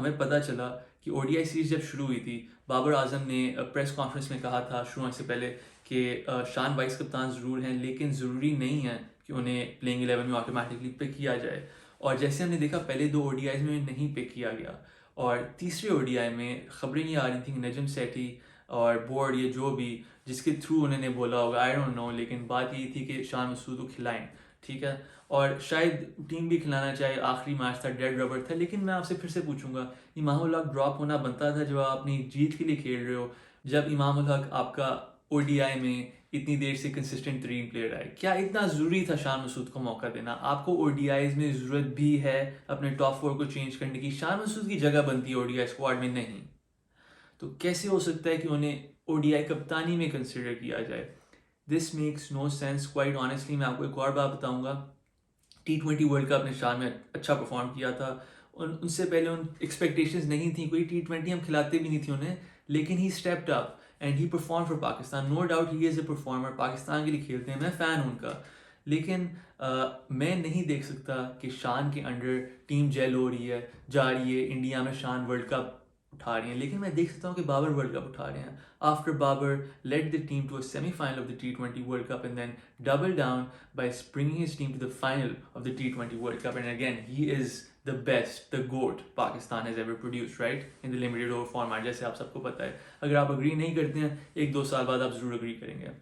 ہمیں پتہ چلا کہ او ڈی آئی سیریز جب شروع ہوئی تھی بابر اعظم نے پریس کانفرنس میں کہا تھا شروع ہونے سے پہلے کہ شان وائس کپتان ضرور ہیں لیکن ضروری نہیں ہے کہ انہیں پلینگ 11 میں آٹومیٹکلی پک کیا جائے. اور جیسے ہم نے دیکھا پہلے 2 او ڈی آئیز میں نہیں پک کیا گیا, اور تیسرے او ڈی آئی میں خبریں یہ آ رہی تھیں کہ نجم سیٹھی اور بورڈ یہ جو بھی جس کے تھرو انہوں نے بولا ہوگا آئی ڈونٹ نو, لیکن بات یہی تھی کہ شان مسعود کو کھلائیں, ٹھیک ہے, اور شاید ٹیم بھی کھلانا چاہے, آخری میچ تھا, ڈیڈ ربر تھا. لیکن میں آپ سے پھر سے پوچھوں گا, امام الحق ڈراپ ہونا بنتا تھا جب آپ اپنی جیت کے لیے کھیل رہے ہو, جب امام الحق آپ کا او ڈی آئی میں اتنی دیر سے کنسسٹنٹ ترین پلیئر آئے؟ کیا اتنا ضروری تھا شان مسعود کو موقع دینا؟ آپ کو او ڈی آئیز میں ضرورت بھی ہے اپنے ٹاپ 4 کو چینج کرنے کی, شان مسعود کی جگہ بنتی ہے او ڈی آئی اسکواڈ میں نہیں, تو کیسے ہو سکتا ہے کہ انہیں او ڈی آئی کپتانی میں کنسیڈر کیا جائے؟ This makes no sense quite honestly. میں آپ کو ایک اور بات بتاؤں گا, T20 ورلڈ کپ نے شان میں اچھا پرفارم کیا تھا, ان سے پہلے ان ایکسپیکٹیشنز نہیں تھیں, کوئی T20 ہم کھلاتے بھی نہیں تھے انہیں, لیکن he stepped up and he perform for Pakistan. No doubt he is a performer, Pakistan کے لیے کھیلتے ہیں, میں فین ہوں ان کا, لیکن میں نہیں دیکھ سکتا کہ شان کے انڈر ٹیم جیل ہو رہی ہے, جا رہی ہے, انڈیا میں شان ورلڈ کپ اٹھا رہی ہیں, لیکن میں دیکھ سکتا ہوں کہ بابر ورلڈ کپ اٹھا رہے ہیں. After Babar lead the team to a semi-final of the T20 World Cup and then double down by bringing his team to the final of the T20 World Cup, and again he is the best, the GOAT Pakistan has ever produced, right, in the limited over format, جیسے آپ سب کو پتہ ہے. اگر آپ agree نہیں کرتے ہیں 1-2 سال بعد آپ ضرور اگری کریں گے.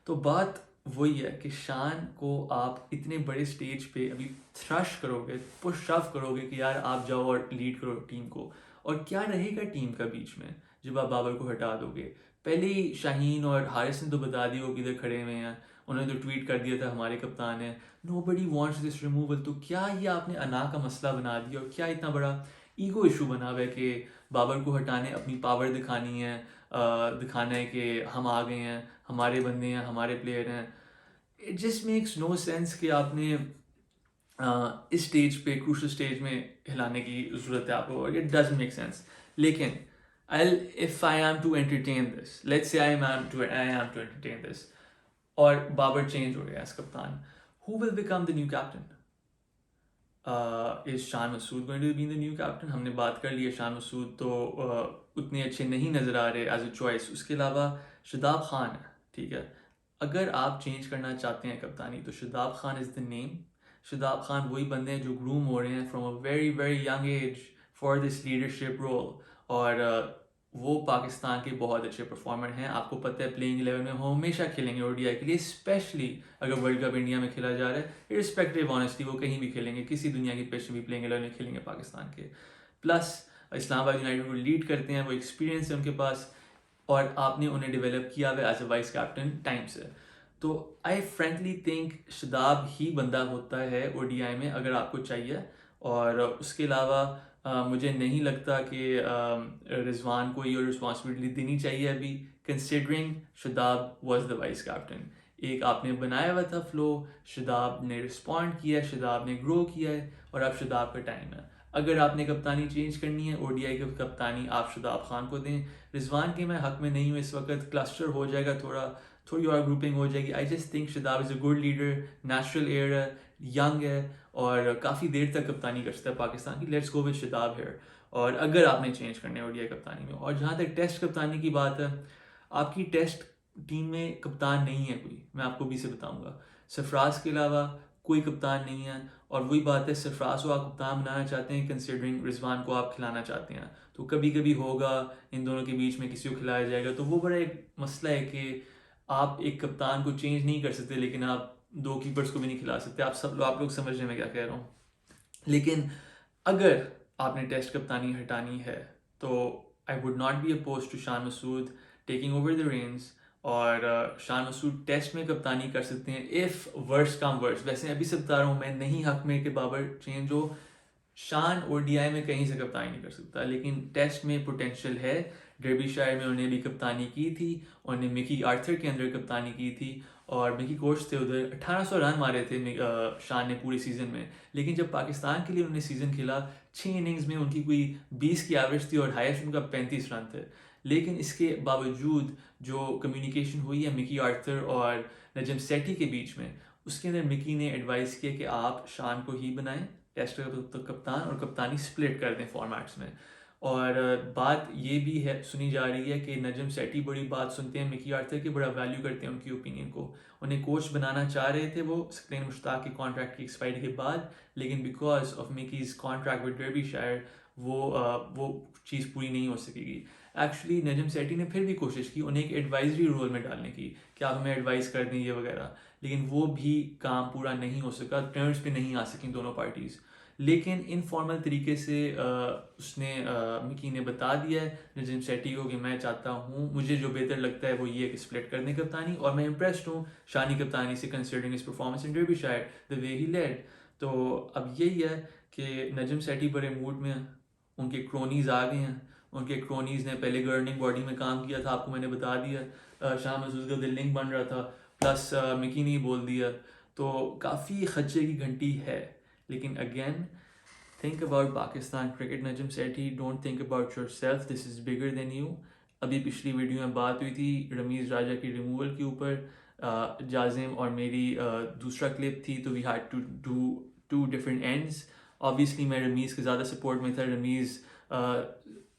تو بات وہی ہے کہ شان کو آپ اتنے بڑے سٹیج پہ ابھی تھرش کرو گے, پش شف کرو گے کہ یار آپ جاؤ اور لیڈ کرو ٹیم کو, اور کیا رہے گا ٹیم کا بیچ میں جب آپ بابر کو ہٹا دو گے؟ پہلے ہی شاہین اور حارث نے تو بتا دیا ہو کدھر کھڑے ہوئے ہیں, انہوں نے تو ٹویٹ کر دیا تھا ہمارے کپتان ہیں, نو بڈی وانٹس دس ریموول. تو کیا یہ آپ نے انا کا مسئلہ بنا دیا, اور کیا اتنا بڑا ایگو ایشو بنا ہوا ہے کہ بابر کو ہٹانے اپنی پاور دکھانی ہے, دکھانا ہے کہ ہم آ گئے ہیں, ہمارے بندے ہیں, ہمارے پلیئر ہیں. It just makes no sense کہ آپ نے اس اسٹیج پہ کروشل اسٹیج میں ہلانے کی ضرورت ہے آپ کو, اور اٹ ڈزنٹ میک سینس. لیکن if I am to entertain this, let's say I am to entertain this, اور بابر چینج ہو گیا ایز کپتان, who will become the new captain? Is Shan Masood going to be the new captain? ہم نے بات کر لی ہے, شان مسعود تو اتنے اچھے نہیں نظر آ رہے ایز اے چوائس. اس کے علاوہ شاداب خان ہے, ٹھیک ہے, اگر آپ چینج کرنا چاہتے ہیں کپتانی تو شاداب خان از دا نیم. شاداب خان وہی بندے ہیں جو گروم ہو رہے ہیں from a very very young age for this leadership role, اور وہ پاکستان کے بہت اچھے پرفارمر ہیں. آپ کو پتہ ہے پلینگ 11 میں وہ ہمیشہ کھیلیں گے او ڈی آئی کے لیے, اسپیشلی اگر ورلڈ کپ انڈیا میں کھیلا جا رہا ہے, ارسپیکٹیو آنیسٹلی وہ کہیں بھی کھیلیں گے, کسی دنیا کی پچ بھی پلینگ 11 میں کھیلیں گے پاکستان کے. پلس اسلام آباد یونائٹیڈ کو لیڈ کرتے ہیں, وہ ایکسپیرینس ہے ان کے پاس, اور آپ نے انہیں ڈیولپ کیا ہوا as a vice captain time سے. تو آئی فرینکلی تھنک شاداب ہی بندہ ہوتا ہے او ڈی آئی میں اگر آپ کو چاہیے. اور اس کے علاوہ مجھے نہیں لگتا کہ رضوان کو یہ رسپانسبلٹی دینی چاہیے ابھی, considering Shadab was the vice captain. ایک آپ نے بنایا ہوا تھا فلو, شاداب نے رسپونڈ کیا, شاداب نے گرو کیا ہے, اور اب شاداب کا ٹائم ہے. اگر آپ نے کپتانی چینج کرنی ہے, او ڈی آئی کی کپتانی آپ شاداب خان کو دیں. رضوان کے میں حق میں نہیں ہوں اس وقت, کلسٹر ہو جائے گا, تھوڑی اور گروپنگ ہو جائے گی. I just think Shadab is a good leader, natural air ہے, ینگ ہے, اور کافی دیر تک کپتانی کر سکتا ہے پاکستان کی. Let's go with Shadab here. اور اگر آپ نے چینج کرنے او ڈی آئی کپتانی میں. اور جہاں تک ٹیسٹ کپتانی کی بات ہے, آپ کی ٹیسٹ ٹیم میں کپتان نہیں ہے کوئی, میں آپ کو بھی سے بتاؤں گا. سرفراز کے علاوہ کوئی کپتان نہیں ہے, اور وہی بات ہے سرفراز کو آپ کپتان بنانا چاہتے ہیں کنسیڈرنگ رضوان کو آپ کھلانا چاہتے ہیں, تو کبھی کبھی ہوگا ان دونوں کے بیچ میں کسی کو کھلایا جائے گا. تو وہ بڑا ایک مسئلہ ہے کہ آپ ایک کپتان کو چینج نہیں کر سکتے, لیکن آپ 2 کیپرز کو بھی نہیں کھلا سکتے. آپ لوگ سمجھ رہے ہیں میں کیا کہہ رہا ہوں. لیکن اگر آپ نے ٹیسٹ کپتانی ہٹانی ہے تو I would not be oppose to Shan Masood taking over the reins, اور شان مسعود ٹیسٹ میں کپتانی کر سکتے ہیں اف ورس کم ورس. ویسے ابھی سے بتا رہا ہوں, میں نہیں حق میں کہ بابر چینج ہو. شان او ڈی آئی میں کہیں سے کپتانی نہیں کر سکتا, لیکن ٹیسٹ میں پوٹینشیل ہے. ڈربی شائر میں انہوں نے بھی کپتانی کی تھی, انہوں نے مکی آرتھر کے اندر کپتانی کی تھی, اور مکی کوچ تھے ادھر. 1800 رن مارے تھے شان نے پوری سیزن میں, لیکن جب پاکستان کے لیے انہوں نے سیزن کھیلا 6 اننگز میں ان کی کوئی 20 کی ایوریج تھی, اور ہائیسٹ ان کا 35 رن تھے. لیکن اس کے باوجود جو کمیونیکیشن ہوئی ہے مکی آرتھر اور نجم سیٹھی کے بیچ میں, اس کے اندر مکی نے ایڈوائز کیا کہ آپ شان کو ہی بنائیں ٹیسٹ کپتان, اور کپتانی سپلٹ کر دیں فارمیٹس میں. اور بات یہ بھی ہے سنی جا رہی ہے کہ نجم سیٹھی بڑی بات سنتے ہیں مکی آرتھر کی، بڑا ویلیو کرتے ہیں ان کی اوپینین کو. انہیں کوچ بنانا چاہ رہے تھے وہ سکرین مشتاق کے کانٹریکٹ کی ایکسپائری کے بعد، لیکن بیکاز آف مکیز کانٹریکٹ ود ڈربی شائر وہ چیز پوری نہیں ہو سکے گی. ایکچولی نجم سیٹھی نے پھر بھی کوشش کی انہیں ایک ایڈوائزری رول میں ڈالنے کی کہ آپ ہمیں ایڈوائز کر دیں یہ وغیرہ، لیکن وہ بھی کام پورا نہیں ہو سکا، ٹرمز پہ نہیں آ سکیں دونوں پارٹیز. لیکن انفارمل طریقے سے اس نے مکی نے بتا دیا ہے نجم سیٹھی کو کہ میں چاہتا ہوں، مجھے جو بہتر لگتا ہے وہ یہ کہ اسپلٹ کر دیں کپتانی، اور میں امپریسڈ ہوں شانی کپتانی سے کنسیڈرنگ ہز پرفارمنس ان ڈربی شائر دا وے ہی لیڈ. تو اب یہی ہے کہ نجم سیٹھی بڑے موڈ میں ہیں، ان کے کرونیز آ گئے ہیں. ان کے کرونیز نے پہلے گورننگ باڈی میں کام کیا تھا، آپ کو میں نے بتا دیا. شاہ محسوس کا دل لنک بن رہا تھا، پلس مکی نے بول دیا، تو کافی خدشے کی گھنٹی ہے. لیکن again think about Pakistan cricket Najam Sethi, don't think about yourself, this is bigger than you. ابھی پچھلی ویڈیو میں بات ہوئی تھی رمیز راجہ کی ریموول کے اوپر، جازم اور میری دوسرا کلپ تھی، تو we had to do two different ends. Obviously میں رمیز کے زیادہ سپورٹ میں تھا، رمیز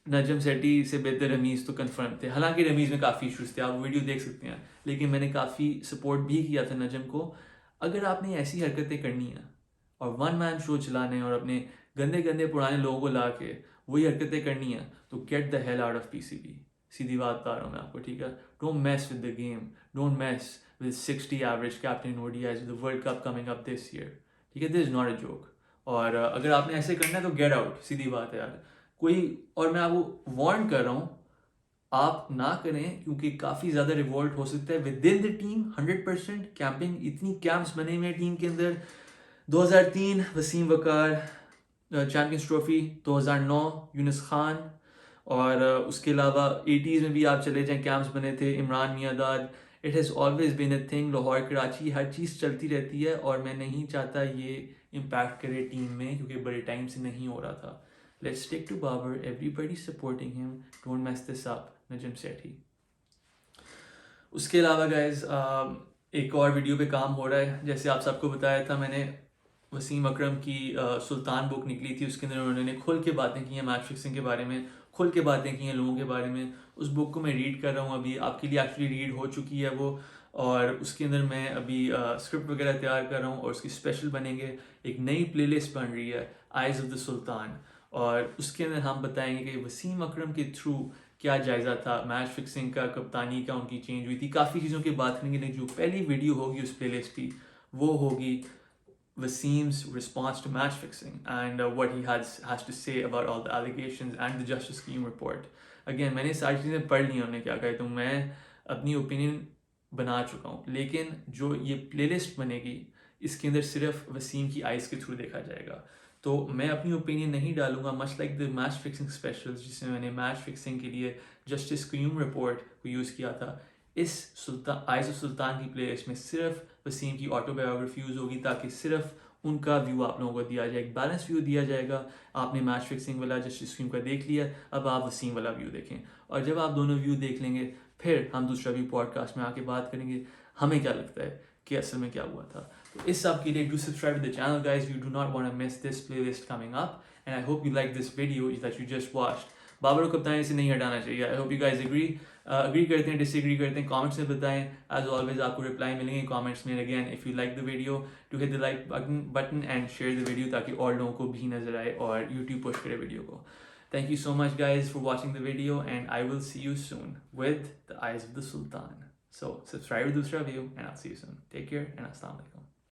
نجم سیٹھی سے بہتر رمیز تو کنفرم تھے، حالانکہ رمیز میں کافی ایشوز تھے، آپ ویڈیو دیکھ سکتے ہیں، لیکن میں نے کافی سپورٹ بھی کیا تھا نجم کو. اگر آپ نے ایسی حرکتیں کرنی ہیں اور ون مین شو چلانے اور اپنے گندے گندے پرانے لوگوں کو لا کے وہی حرکتیں کرنی ہیں، تو get the hell out of P C B. سیدھی بات بتا رہا ہوں میں آپ کو، ٹھیک ہے؟ Don't mess with the game, don't mess with 60 average captain ODIs with the world cup coming up this year, ٹھیک ہے؟ This is not a joke. اور اگر آپ نے ایسے کرنا ہے تو گیٹ آؤٹ، سیدھی بات ہے یار. کوئی اور میں آپ کو وارن کر رہا ہوں آپ نہ کریں، کیونکہ کافی زیادہ ریوولٹ ہو سکتا ہے with in the team. 100% camping, اتنی کیمپس بنے ہوئے ہیں ٹیم کے اندر. 2003 وسیم وقار چیمپئنس ٹرافی، 2009 یونس خان، اور اس کے علاوہ 80s میں بھی آپ چلے جائیں کیمپس بنے تھے، عمران میاں. It has always been a thing. Lahore Karachi ہر چیز چلتی رہتی ہے، اور میں نہیں چاہتا یہ امپیکٹ کرے ٹیم میں، کیونکہ بڑے ٹائم سے نہیں ہو رہا تھا. Let's stick to Babar, everybody supporting him, don't mess this up Najam Sethi. اس کے علاوہ گائز ایک اور ویڈیو پہ کام ہو رہا ہے. جیسے آپ سب کو بتایا تھا میں نے، وسیم اکرم کی سلطان بک نکلی تھی، اس کے اندر انہوں نے کھل کے باتیں کی ہیں میچ فکسنگ کے بارے میں، کھل کے باتیں کی ہیں لوگوں کے بارے میں. اس بک کو میں ریڈ کر رہا ہوں ابھی، آپ کے لیے ایکچولی ریڈ ہو چکی ہے وہ، اور اس کے اندر میں ابھی اسکرپٹ وغیرہ تیار کر رہا ہوں، اور اس کی اسپیشل بنیں گے. ایک نئی پلے لسٹ بن رہی ہے آئیز آف دا سلطان، اور اس کے اندر ہم بتائیں گے کہ وسیم اکرم کے تھرو کیا جائزہ تھا میچ فکسنگ کا، کپتانی کا ان کی چینج ہوئی تھی، کافی چیزوں کی بات کریں گے. لیکن جو پہلی ویڈیو ہوگی اس پلے لسٹ کی وہ ہوگی Wasim's response to match fixing and what he has to say about all the allegations and the Justice Scheme report. Again, میں نے ساری چیزیں پڑھ لی ہیں انہوں نے کیا کہا ہے، تو میں اپنی اوپینین بنا چکا ہوں. لیکن جو یہ پلے لسٹ بنے گی اس کے اندر صرف وسیم کی آئیز کے تھرو دیکھا جائے گا، تو میں اپنی اوپینین نہیں ڈالوں گا. Much like the match fixing specials جس میں میں نے میچ فکسنگ کے لیے جسٹس قیوم رپورٹ کو یوز کیا تھا، اس آئیز آف سلطان کی پلے لسٹ میں صرف وسیم کی آٹو بایوگرافی یوز ہوگی، تاکہ صرف ان کا ویو آپ لوگوں کو دیا جائے، ایک بیلنس ویو دیا جائے گا. آپ نے میچ فکسنگ والا جسٹس اسکیم کا دیکھ لیا، اب آپ وسیم والا ویو دیکھیں، اور جب آپ دونوں ویو دیکھ لیں گے پھر ہم دوسرا ویو پوڈ کاسٹ میں آ کے بات کریں گے ہمیں کیا لگتا ہے کہ اصل میں کیا ہوا تھا. تو اس سب کے لیے do subscribe to the channel guys, you do not want to miss this playlist coming up, and I hope you like this video that you just watched. Babar کو کپتانی سے نہیں ہٹانا چاہیے. I hope you guys agree کرتے ہیں، ڈس agri کرتے ہیں، کامنٹس میں بتائیں. ایز آلویز آپ کو رپلائی ملیں گے کامنٹس میں. Again if you like the video to hit the like button and share the video, تاکہ اور لوگوں کو بھی نظر آئے اور یوٹیوب پش کرے ویڈیو کو. Thank you so much guys for watching the video, and I will see you soon with the eyes of the Sultan. So subscribe دوسرا view, and I see you soon. Take care and السلام علیکم.